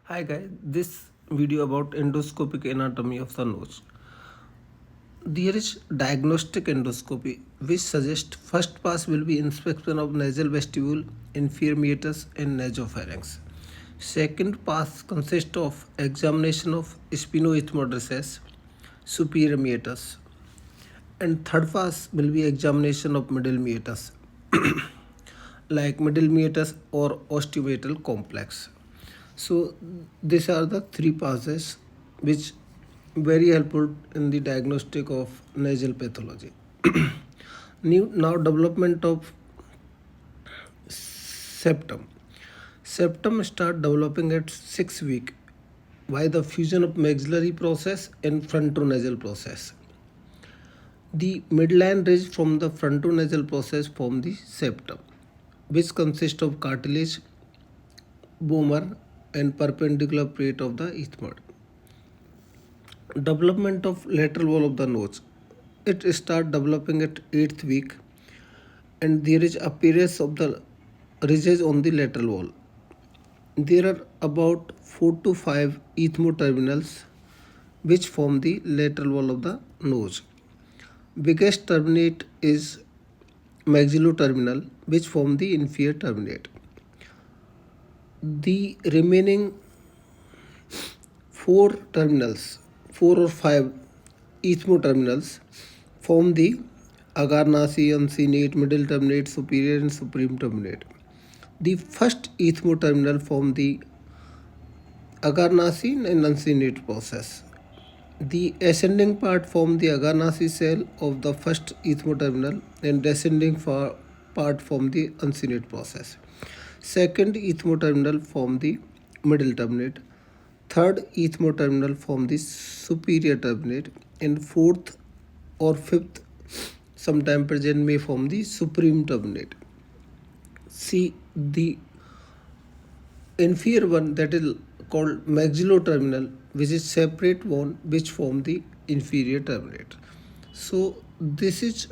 Hi guys, this video about endoscopic anatomy of the nose. There is diagnostic endoscopy which suggests first pass will be inspection of nasal vestibule, inferior meatus and nasopharynx. Second pass consists of examination of sphenoethmoid superior meatus, and third pass will be examination of middle meatus like middle meatus or osteometal complex. So these are the three passes which very helpful in the diagnostic of nasal pathology. Now development of septum. Septum start developing at 6 week by the fusion of maxillary process and frontonasal process. The midline ridge from the frontonasal process form the septum, which consists of cartilage, bomber, and perpendicular plate of the ethmoid. Development of lateral wall of the nose. It start developing at 8th week, and there is appearance of the ridges on the lateral wall. There are about 4 to 5 ethmoterminals which form the lateral wall of the nose. Biggest terminate is maxilloterminal which form the inferior terminate. The remaining 4 or 5 ethmoterminals form the agarnasi, uncinate, middle terminate, superior and supreme terminate. The first ethmoterminal form the agarnasi and uncinate process. The ascending part form the agarnasi cell of the first ethmoterminal and descending part form the uncinate process. Second ethmoterminal form the middle terminate. Third ethmoterminal form the superior terminate, and fourth or fifth sometime present may form the supreme terminate. See the inferior one, that is called maxilloterminal, which is separate one which form the inferior terminate. So this is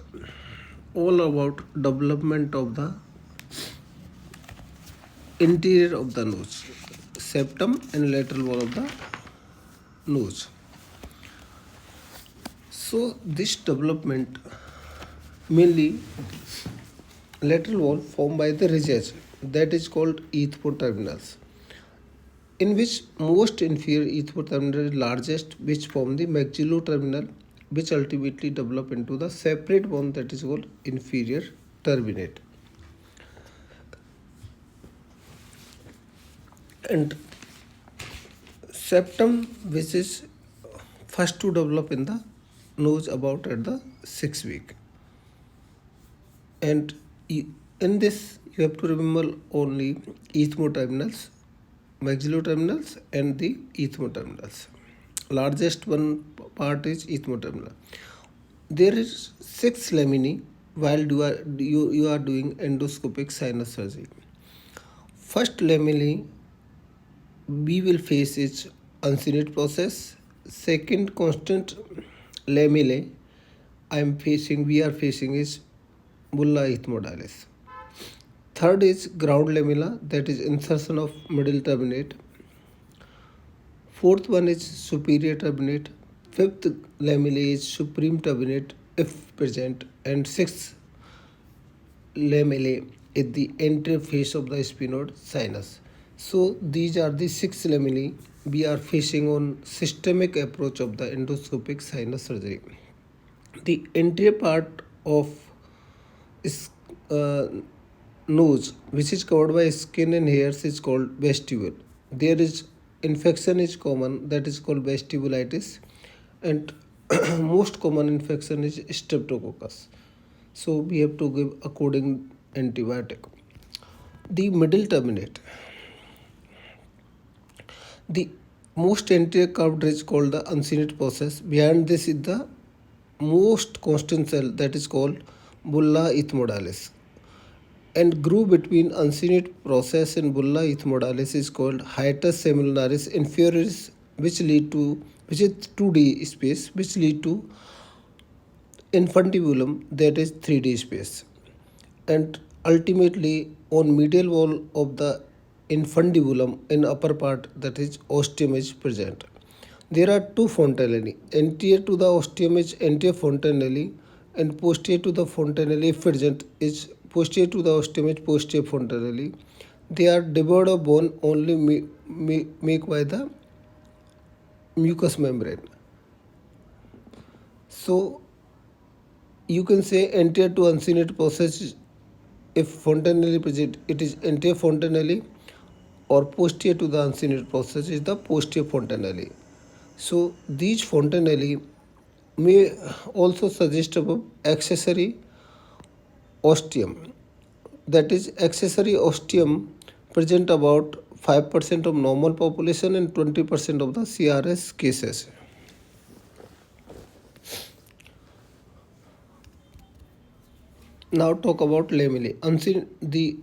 all about development of the interior of the nose, septum and lateral wall of the nose. So this development mainly lateral wall formed by the ridges, that is called ethmoterminals, in which most inferior ethmoterminal is largest, which form the maxilloterminal, which ultimately develop into the separate one that is called inferior terminate. And septum, which is first to develop in the nose about at the 6th week. And in this you have to remember only ethmoterminals, maxilloterminals and the ethmoterminals. Largest one part is ethmoterminal. There is 6 laminae while you are doing endoscopic sinus surgery. First lamellae we will face is uncinate process. Second constant lamellae we are facing is bulla ethmodalis. Third is ground lamella, that is insertion of middle terminate. Fourth one is superior terminate. Fifth lamellae is supreme terminate if present, and sixth lamellae is the anterior face of the sphenoid sinus. So these are the 6 lamellae we are facing on systemic approach of the endoscopic sinus surgery. The anterior part of nose, which is covered by skin and hairs, is called vestibule. There is infection is common, that is called vestibulitis, and most common infection is streptococcus. So we have to give according antibiotic. The middle terminate. The most anterior curved ridge called the uncinate process. Behind this is the most constant cell, that is called bulla ethmodalis. And groove between uncinate process and bulla ethmodalis is called hiatus semilunaris inferioris, which is 2D space, which lead to infundibulum, that is 3D space. And ultimately on medial wall of the infundibulum in upper part, that is ostium is present. There are two fontanelli. Anterior to the ostium is anterior fontanelli and posterior to the fontanelli if present is posterior to the ostium is posterior fontanelli. They are devoid of bone only make by the mucous membrane. So you can say anterior to uncinate process. If fontanelli present, it is anterior fontanelli, or posterior to the uncinate process is the posterior fontanelli. So these fontanelli may also suggest about accessory ostium. That is, accessory ostium present about 5% of normal population and 20% of the CRS cases. Now talk about lamellae. The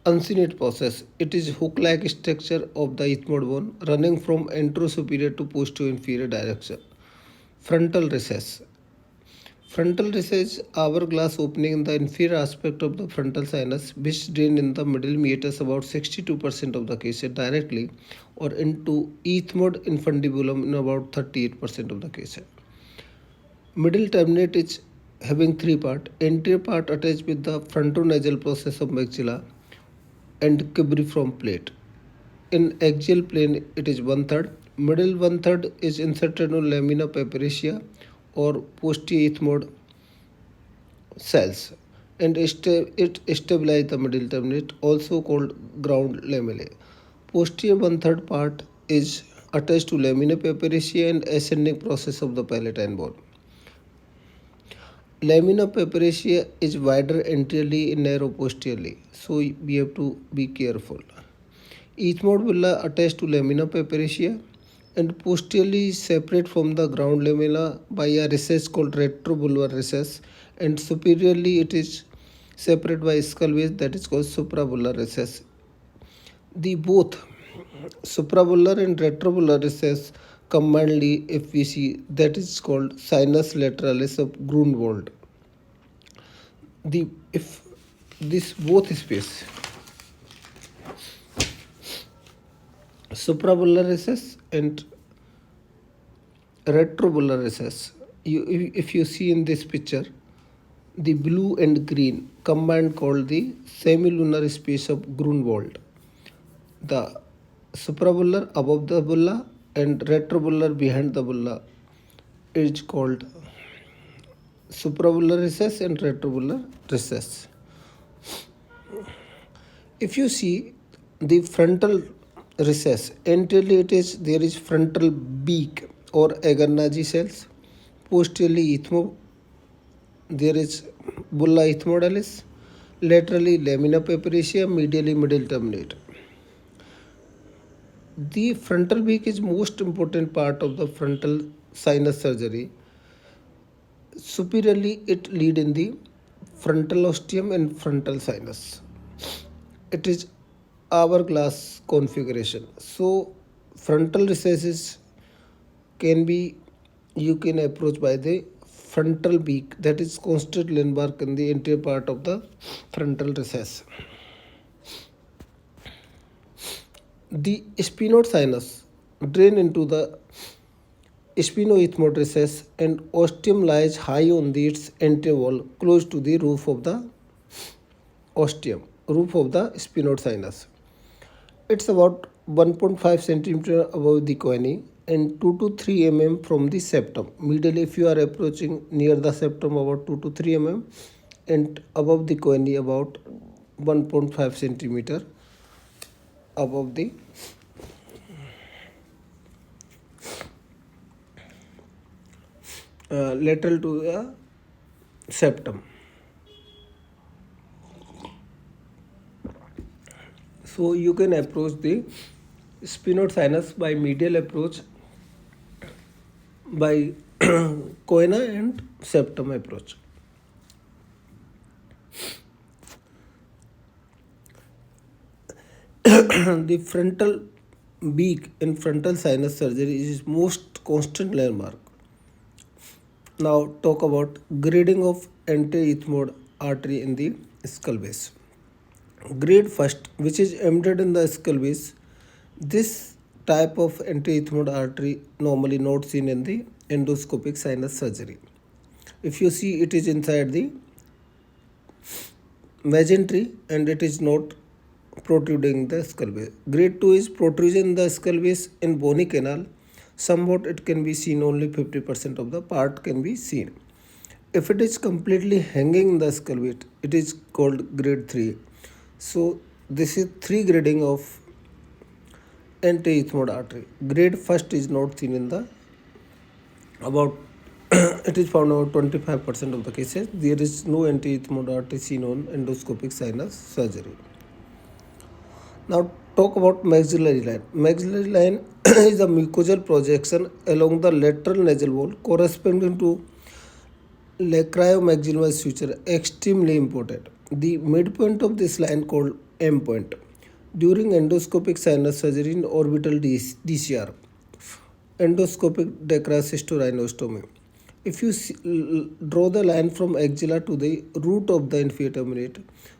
uncinate process. It is hook-like structure of the ethmoid bone running from anterosuperior to posterior-inferior direction. Frontal recess. Frontal recess is hourglass opening in the inferior aspect of the frontal sinus, which drain in the middle meatus about 62% of the cases directly, or into ethmoid infundibulum in about 38% of the cases. Middle terminate is having three parts. Anterior part attached with the frontonasal process of maxilla and cribriform plate. In axial plane, it is one third. Middle one third is inserted on lamina papyracea or posterior ethmoid cells, and it stabilizes the middle terminate, also called ground lamellae. Posterior one third part is attached to lamina papyracea and ascending process of the palatine bone. Lamina papyracea is wider anteriorly and narrow posteriorly, so we have to be careful. Ethmoid bulla attached to lamina papyracea and posteriorly separate from the ground lamella by a recess called retrobulbar recess, and superiorly it is separated by skull base, that is called suprabulbar recess. The both suprabulbar and retrobulbar recess combinedly, if we see, that is called sinus lateralis of Grunwald. The if this both space, suprabulbar recess and retrobulbar recess, if you see in this picture, the blue and green combined called the semilunar space of Grunwald. The suprabulbar above the bulla and retrobulbar behind the bulla is called suprabulbar recess and retrobulbar recess. If you see the frontal recess, anteriorly it is there is frontal beak or Agarnazi cells. Posteriorly there is bulla ethmoidalis. Laterally lamina papyracea, medially middle terminate. The frontal beak is most important part of the frontal sinus surgery. Superiorly, it lead in the frontal ostium and frontal sinus. It is hourglass configuration. So frontal recesses can be, you can approach by the frontal beak, that is constant landmark in the anterior part of the frontal recess. The sphenoid sinus drain into the sphenoethmoid recess, and ostium lies high on its anterior wall close to the roof of the ostium, roof of the sphenoid sinus. It's about 1.5 centimeter above the choanine and 2 to 3 mm from the septum. Medially, if you are approaching near the septum, about 2 to 3 mm, and above the choanine about 1.5 centimeter above the lateral to the septum. So you can approach the sphenoid sinus by medial approach, by choana and septum approach. The frontal beak in frontal sinus surgery is most constant landmark. Now talk about grading of anterior ethmoid artery in the skull base. Grade first, which is embedded in the skull base. This type of anti-ethmoid artery normally not seen in the endoscopic sinus surgery. If you see, it is inside the mesentery and it is not protruding the skull base. Grade 2 is protrusion in the skull base in bony canal. Somewhat it can be seen, only 50% of the part can be seen. If it is completely hanging in the skull base, it is called grade 3. So this is three grading of anti-ethmoid artery. Grade first is not seen in the about it is found about 25% of the cases. There is no anti-ethmoid artery seen on endoscopic sinus surgery. Now talk about maxillary line. Maxillary line is a mucosal projection along the lateral nasal wall corresponding to lacryomaxillary suture. Extremely important. The midpoint of this line called M point. During endoscopic sinus surgery in orbital DCR, endoscopic dacryocystorhinostomy. If you draw the line from axilla to the root of the inferior,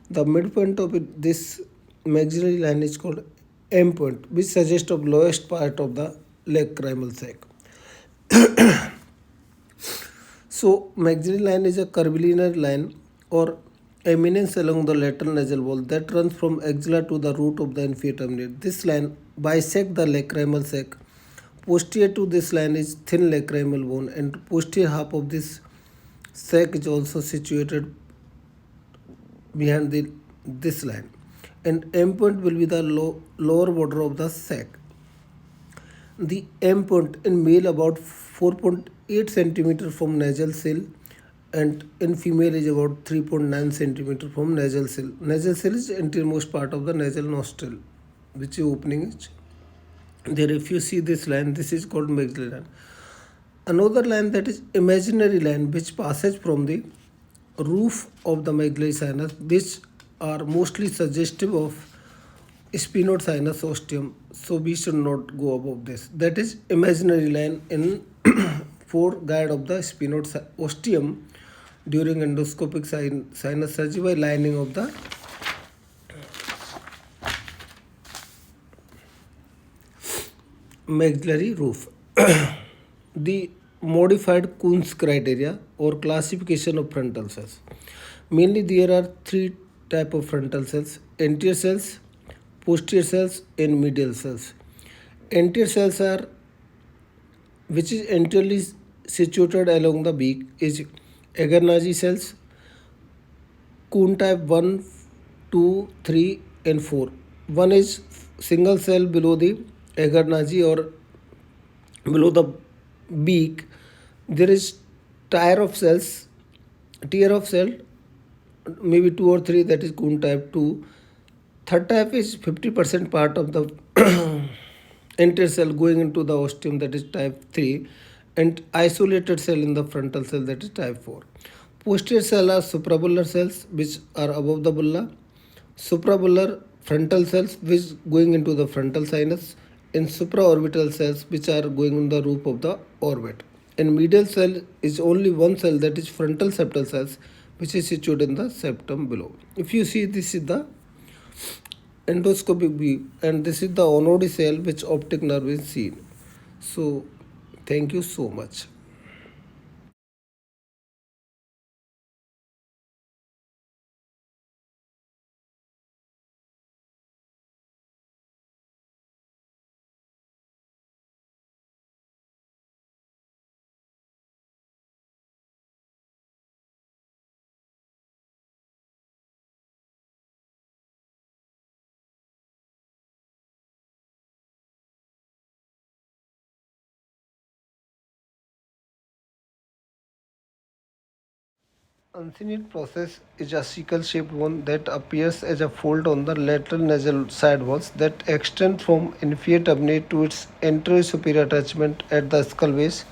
the midpoint of this maxillary line is called M point, which suggests of lowest part of the lacrimal sac. So maxillary line is a curvilinear line or eminence along the lateral nasal wall that runs from axilla to the root of the inferior. This line bisects the lacrimal sac. Posterior to this line is thin lacrimal bone, and posterior half of this sac is also situated behind this line. And M point will be the lower border of the sac. The M point in male about 4.8 centimeter from nasal cell, and in female is about 3.9 centimeter from nasal cell. Nasal cell is innermost part of the nasal nostril, which is opening is there. If you see this line, this is called maxillary line. Another line, that is imaginary line, which passes from the roof of the maxillary sinus. These are mostly suggestive of sphenoid sinus ostium, so we should not go above this. That is imaginary line in foreguard of the sphenoid ostium during endoscopic sinus surgery by lining of the maxillary roof. The modified Kuhn's criteria or classification of frontal cells. Mainly there are three type of frontal cells: anterior cells, posterior cells, and medial cells. Anterior cells are which is anteriorly situated along the beak is Agarnazi cells, Kuhn type 1, 2, 3, and 4. One is single cell below the Agarnazi or below the beak. There is tier of cell, maybe 2 or 3, that is Kuhn type 2. Third type is 50% part of the anterior cell going into the ostium, that is type 3, and isolated cell in the frontal cell, that is type 4. Posterior cell are suprabullar cells which are above the bulla, suprabullar frontal cells which going into the frontal sinus, and supraorbital cells which are going in the roof of the orbit. And medial cell is only one cell, that is frontal septal cells, which is situated in the septum below. If you see, this is the endoscopic view, and this is the onodi cell which optic nerve is seen. So thank you so much. Uncinate process is a sickle-shaped one that appears as a fold on the lateral nasal side walls that extend from inferior turbinate to its anterior-superior attachment at the skull base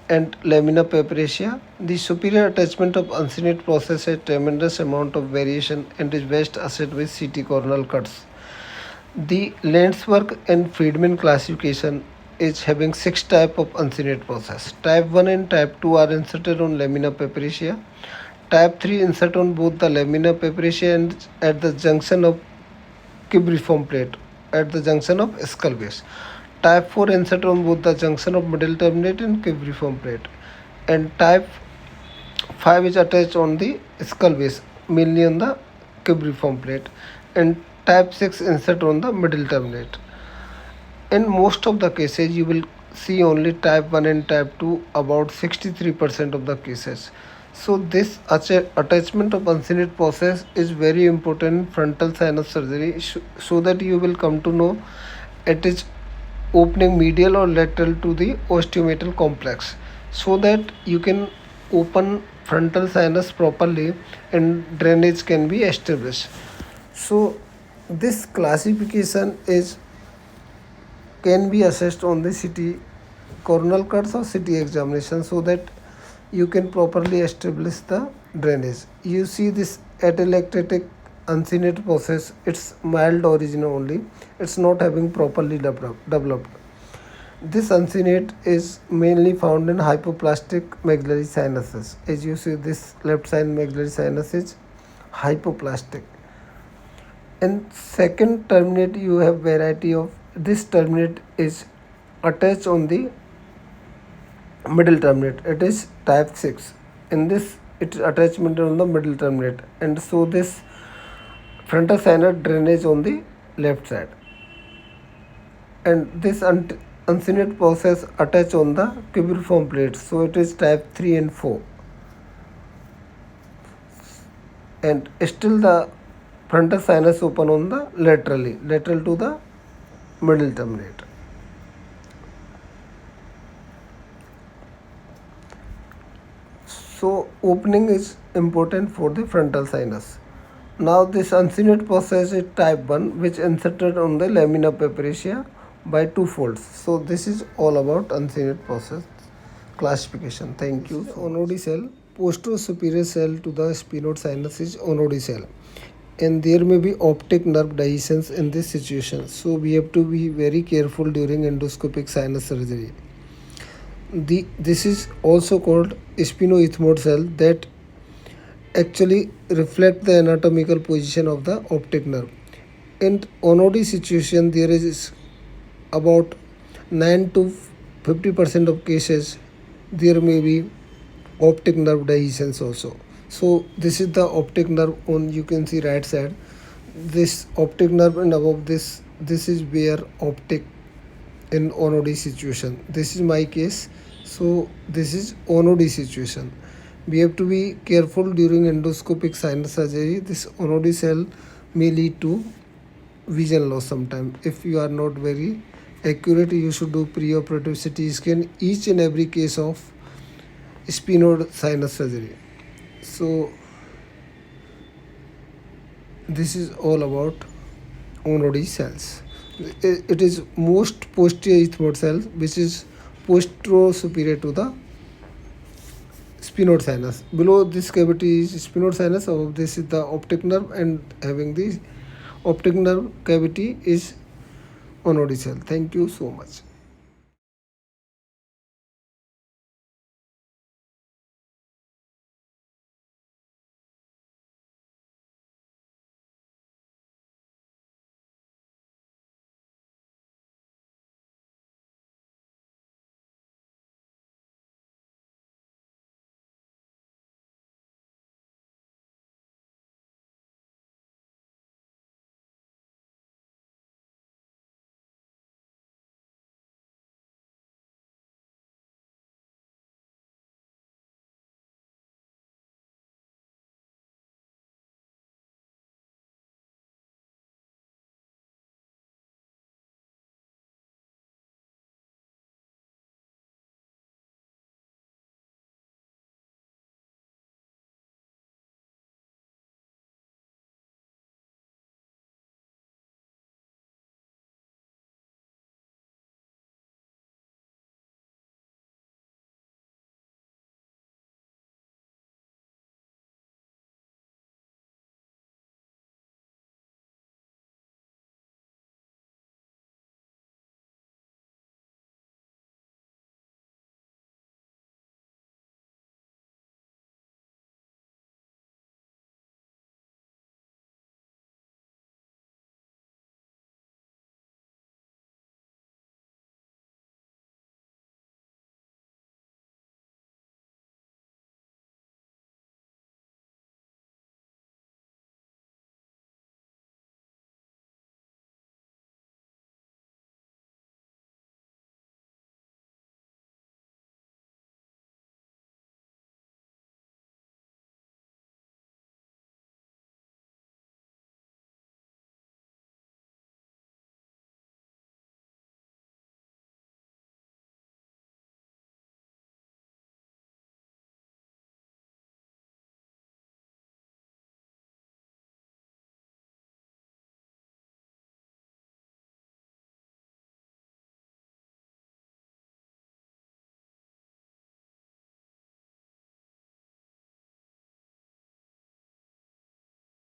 and lamina papyracea. The superior attachment of uncinate process has tremendous amount of variation and is best assessed with CT coronal cuts. The Landsberg and Friedman classification is having six types of uncinate process. Type 1 and type 2 are inserted on lamina papyracea. Type 3 insert on both the lamina papyracea and at the junction of cubiform plate at the junction of skull base. Type 4 insert on both the junction of middle terminate and cubiform plate. And type 5 is attached on the skull base, mainly on the cubiform plate. And type 6 insert on the middle terminate. In most of the cases, you will see only type 1 and type 2 about 63% of the cases. So this attachment of uncinate process is very important in frontal sinus surgery, so that you will come to know it is opening medial or lateral to the osteometal complex, so that you can open frontal sinus properly and drainage can be established. So this classification is can be assessed on the CT coronal cuts or CT examination, so that you can properly establish the drainage. You see this atelectatic uncinate process, it's mild origin only, it's not having properly developed. This uncinate is mainly found in hypoplastic maxillary sinuses. As you see, this left side maxillary sinus is hypoplastic. And second terminate, you have variety of this terminate is attached on the middle terminate. It is type 6. In this, it is attachment on the middle terminate, and so this frontal sinus drainage on the left side. And this uncinate process attached on the cubiform plate, so it is type 3 and 4. And still the frontal sinus open on the lateral to the middle terminate. So opening is important for the frontal sinus. Now this uncinate process is type 1, which inserted on the lamina papyracea by 2 folds. So this is all about uncinate process classification. Thank you. Onodi cell, posterior superior cell to the sphenoid sinus is onodi cell. And there may be optic nerve dehiscence in this situation. So we have to be very careful during endoscopic sinus surgery. This is also called sphenoethmoid cell that actually reflect the anatomical position of the optic nerve. In onodi situation, there is about 9 to 50% of cases there may be optic nerve dehiscence also. So this is the optic nerve on, you can see right side, this optic nerve, and above this is where optic in onodi situation. This is my case. So this is onodi situation. We have to be careful during endoscopic sinus surgery. This onodi cell may lead to vision loss sometime. If you are not very accurate, you should do preoperative CT scan each and every case of sphenoid sinus surgery. So this is all about onodi cells. It is most posterior ethmoid cell, which is posterior superior to the sphenoid sinus. Below this cavity is sphenoid sinus, above this is the optic nerve, and having the optic nerve cavity is onodi cell. Thank you so much.